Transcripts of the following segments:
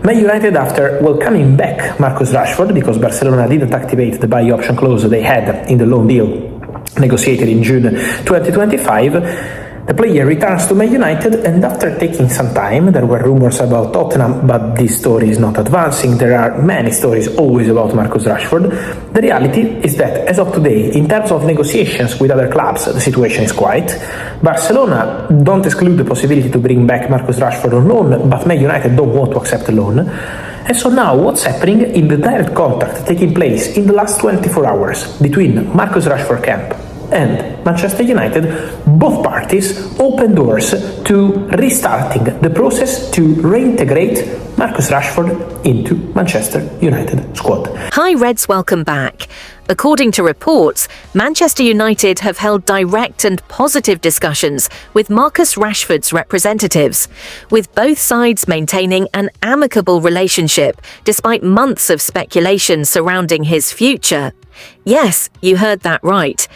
Man United, after welcoming back Marcus Rashford, because Barcelona didn't activate the buy option clause they had in the loan deal negotiated in June 2025, the player returns to Man United, and after taking some time, there were rumours about Tottenham, but this story is not advancing. There are many stories always about Marcus Rashford. The reality is that, as of today, in terms of negotiations with other clubs, the situation is quiet. Barcelona don't exclude the possibility to bring back Marcus Rashford on loan, but Man United don't want to accept a loan. And so now, what's happening in the direct contact taking place in the last 24 hours between Marcus Rashford camp and Manchester United? Both parties open doors to restarting the process to reintegrate Marcus Rashford into Manchester United squad. Hi Reds, welcome back. According to reports, Manchester United have held direct and positive discussions with Marcus Rashford's representatives, with both sides maintaining an amicable relationship despite months of speculation surrounding his future. Yes, you heard that right.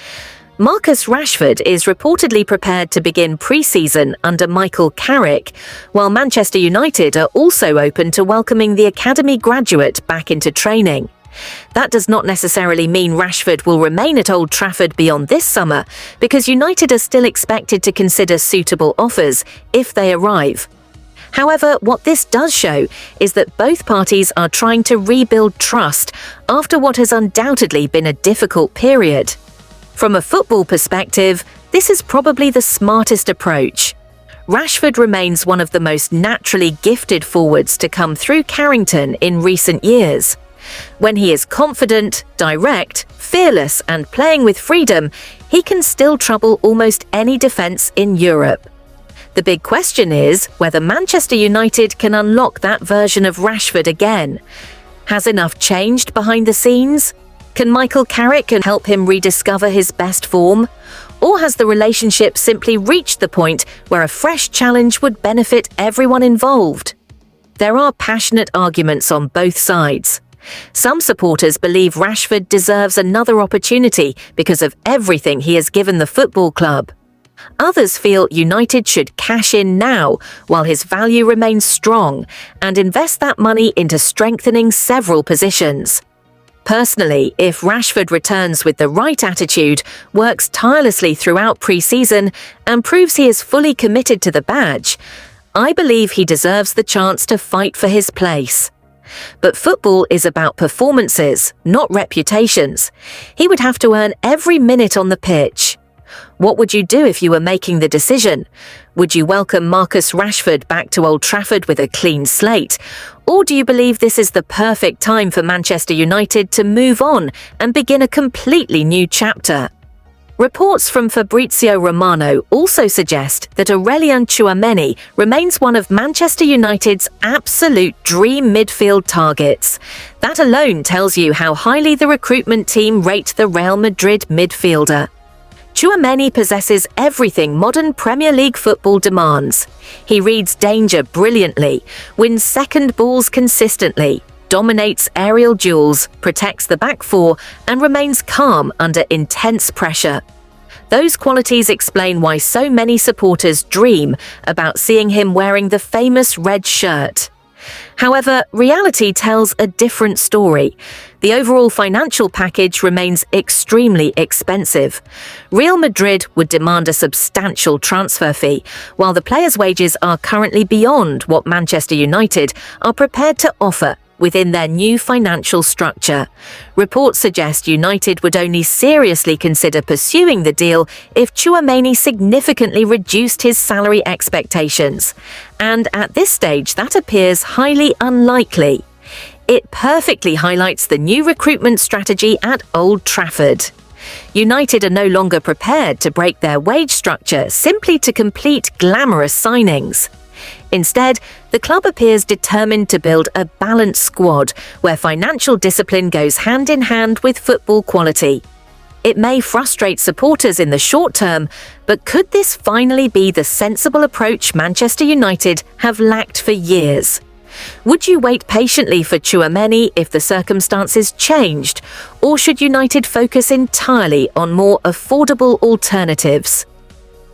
Marcus Rashford is reportedly prepared to begin pre-season under Michael Carrick, while Manchester United are also open to welcoming the academy graduate back into training. That does not necessarily mean Rashford will remain at Old Trafford beyond this summer, because United are still expected to consider suitable offers if they arrive. However, what this does show is that both parties are trying to rebuild trust after what has undoubtedly been a difficult period. From a football perspective, this is probably the smartest approach. Rashford remains one of the most naturally gifted forwards to come through Carrington in recent years. When he is confident, direct, fearless, and playing with freedom, he can still trouble almost any defence in Europe. The big question is whether Manchester United can unlock that version of Rashford again. Has enough changed behind the scenes? Can Michael Carrick help him rediscover his best form? Or has the relationship simply reached the point where a fresh challenge would benefit everyone involved? There are passionate arguments on both sides. Some supporters believe Rashford deserves another opportunity because of everything he has given the football club. Others feel United should cash in now while his value remains strong and invest that money into strengthening several positions. Personally, if Rashford returns with the right attitude, works tirelessly throughout pre-season, and proves he is fully committed to the badge, I believe he deserves the chance to fight for his place. But football is about performances, not reputations. He would have to earn every minute on the pitch. What would you do if you were making the decision? Would you welcome Marcus Rashford back to Old Trafford with a clean slate? Or do you believe this is the perfect time for Manchester United to move on and begin a completely new chapter? Reports from Fabrizio Romano also suggest that Aurélien Tchouaméni remains one of Manchester United's absolute dream midfield targets. That alone tells you how highly the recruitment team rate the Real Madrid midfielder. Tchouaméni possesses everything modern Premier League football demands. He reads danger brilliantly, wins second balls consistently, dominates aerial duels, protects the back four, and remains calm under intense pressure. Those qualities explain why so many supporters dream about seeing him wearing the famous red shirt. However, reality tells a different story. The overall financial package remains extremely expensive. Real Madrid would demand a substantial transfer fee, while the players' wages are currently beyond what Manchester United are prepared to offer within their new financial structure. Reports suggest United would only seriously consider pursuing the deal if Tchouaméni significantly reduced his salary expectations. And at this stage, that appears highly unlikely. It perfectly highlights the new recruitment strategy at Old Trafford. United are no longer prepared to break their wage structure simply to complete glamorous signings. Instead, the club appears determined to build a balanced squad where financial discipline goes hand in hand with football quality. It may frustrate supporters in the short term, but could this finally be the sensible approach Manchester United have lacked for years? Would you wait patiently for Tchouaméni if the circumstances changed, or should United focus entirely on more affordable alternatives?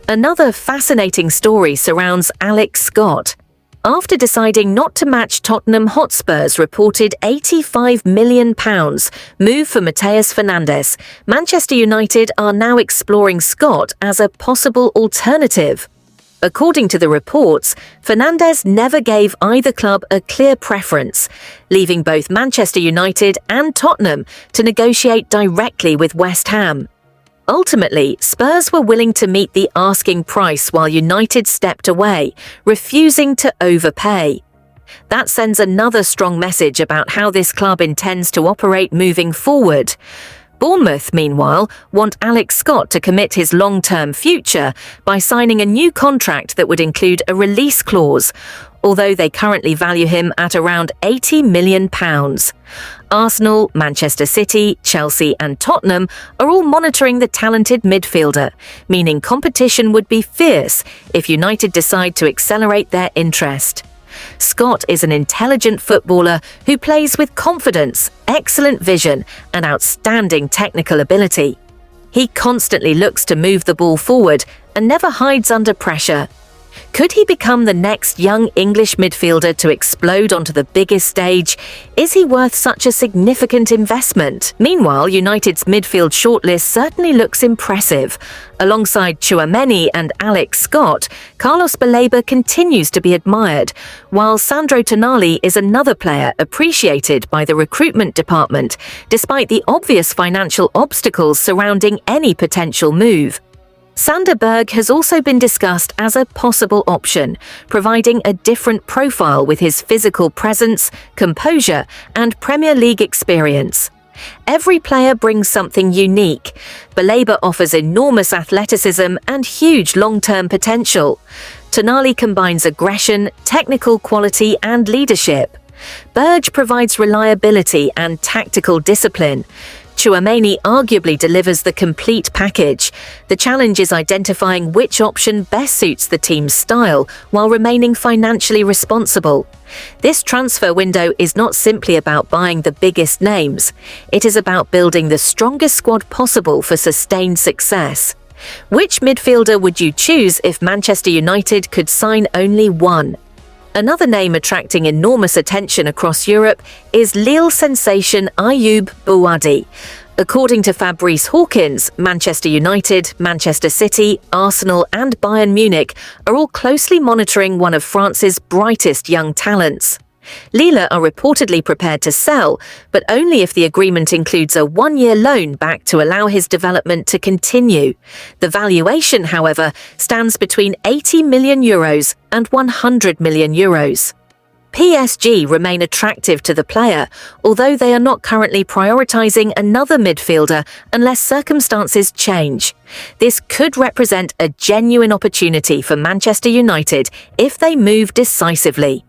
Another fascinating story surrounds Alex Scott. After deciding not to match Tottenham Hotspur's reported £85 million move for Mateus Fernandes, Manchester United are now exploring Scott as a possible alternative. According to the reports, Fernandes never gave either club a clear preference, leaving both Manchester United and Tottenham to negotiate directly with West Ham. Ultimately, Spurs were willing to meet the asking price while United stepped away, refusing to overpay. That sends another strong message about how this club intends to operate moving forward. Bournemouth, meanwhile, want Alex Scott to commit his long-term future by signing a new contract that would include a release clause, although they currently value him at around £80 million. Arsenal, Manchester City, Chelsea and Tottenham are all monitoring the talented midfielder, meaning competition would be fierce if United decide to accelerate their interest. Scott is an intelligent footballer who plays with confidence, excellent vision and outstanding technical ability. He constantly looks to move the ball forward and never hides under pressure. Could he become the next young English midfielder to explode onto the biggest stage? Is he worth such a significant investment? Meanwhile, United's midfield shortlist certainly looks impressive. Alongside Tchouaméni and Alex Scott, Carlos Baleba continues to be admired, while Sandro Tonali is another player appreciated by the recruitment department, despite the obvious financial obstacles surrounding any potential move. Sander Berg has also been discussed as a possible option, providing a different profile with his physical presence, composure, and Premier League experience. Every player brings something unique. Baleba offers enormous athleticism and huge long-term potential. Tonali combines aggression, technical quality, and leadership. Berg provides reliability and tactical discipline. Tchouaméni arguably delivers the complete package. The challenge is identifying which option best suits the team's style while remaining financially responsible. This transfer window is not simply about buying the biggest names. It is about building the strongest squad possible for sustained success. Which midfielder would you choose if Manchester United could sign only one? Another name attracting enormous attention across Europe is Lille sensation Ayyoub Bouaddi. According to Fabrice Hawkins, Manchester United, Manchester City, Arsenal and Bayern Munich are all closely monitoring one of France's brightest young talents. Lille are reportedly prepared to sell, but only if the agreement includes a one-year loan back to allow his development to continue. The valuation, however, stands between €80 million and €100 million. PSG remain attractive to the player, although they are not currently prioritising another midfielder unless circumstances change. This could represent a genuine opportunity for Manchester United if they move decisively.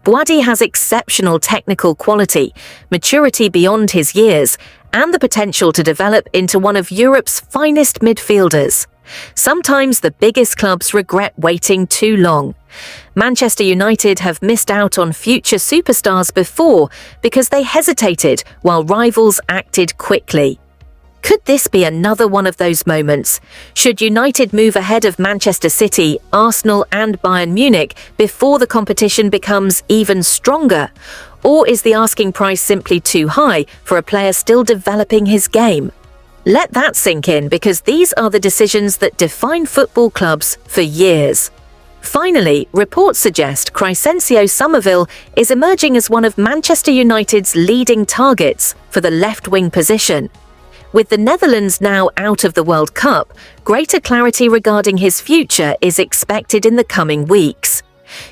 Bouaddi has exceptional technical quality, maturity beyond his years, and the potential to develop into one of Europe's finest midfielders. Sometimes the biggest clubs regret waiting too long. Manchester United have missed out on future superstars before because they hesitated while rivals acted quickly. Could this be another one of those moments? Should United move ahead of Manchester City, Arsenal and Bayern Munich before the competition becomes even stronger? Or is the asking price simply too high for a player still developing his game? Let that sink in, because these are the decisions that define football clubs for years. Finally, reports suggest Crysencio Summerville is emerging as one of Manchester United's leading targets for the left-wing position. With the Netherlands now out of the World Cup, greater clarity regarding his future is expected in the coming weeks.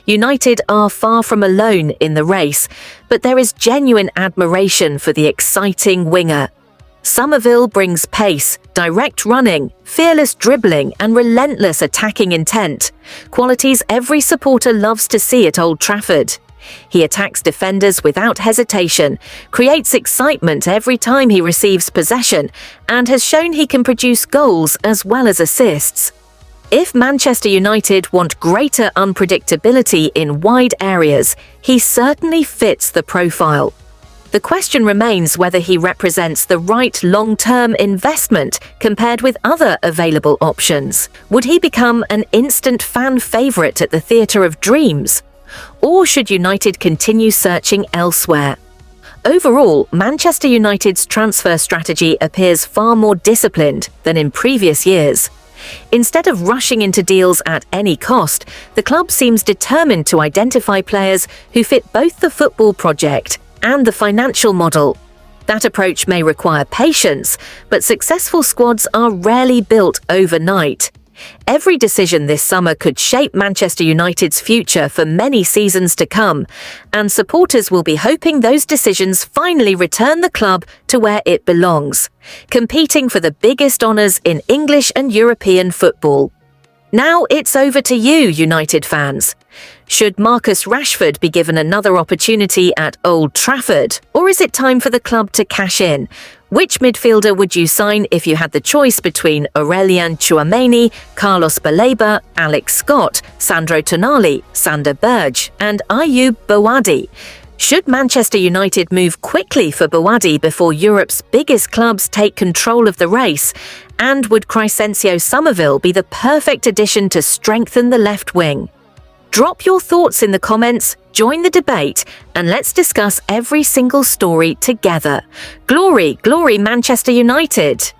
United are far from alone in the race, but there is genuine admiration for the exciting winger. Summerville brings pace, direct running, fearless dribbling and relentless attacking intent, qualities every supporter loves to see at Old Trafford. He attacks defenders without hesitation, creates excitement every time he receives possession, and has shown he can produce goals as well as assists. If Manchester United want greater unpredictability in wide areas, he certainly fits the profile. The question remains whether he represents the right long-term investment compared with other available options. Would he become an instant fan favourite at the Theatre of Dreams? or should United continue searching elsewhere? Overall, Manchester United's transfer strategy appears far more disciplined than in previous years. Instead of rushing into deals at any cost, the club seems determined to identify players who fit both the football project and the financial model. That approach may require patience, but successful squads are rarely built overnight. Every decision this summer could shape Manchester United's future for many seasons to come, and supporters will be hoping those decisions finally return the club to where it belongs, competing for the biggest honours in English and European football. Now it's over to you, United fans. Should Marcus Rashford be given another opportunity at Old Trafford, or is it time for the club to cash in? Which midfielder would you sign if you had the choice between Aurélien Tchouaméni, Carlos Baleba, Alex Scott, Sandro Tonali, Sander Berge, and Ayyoub Bouaddi? Should Manchester United move quickly for Bouaddi before Europe's biggest clubs take control of the race? And would Crysencio Summerville be the perfect addition to strengthen the left wing? Drop your thoughts in the comments, join the debate, and let's discuss every single story together. Glory, glory Manchester United!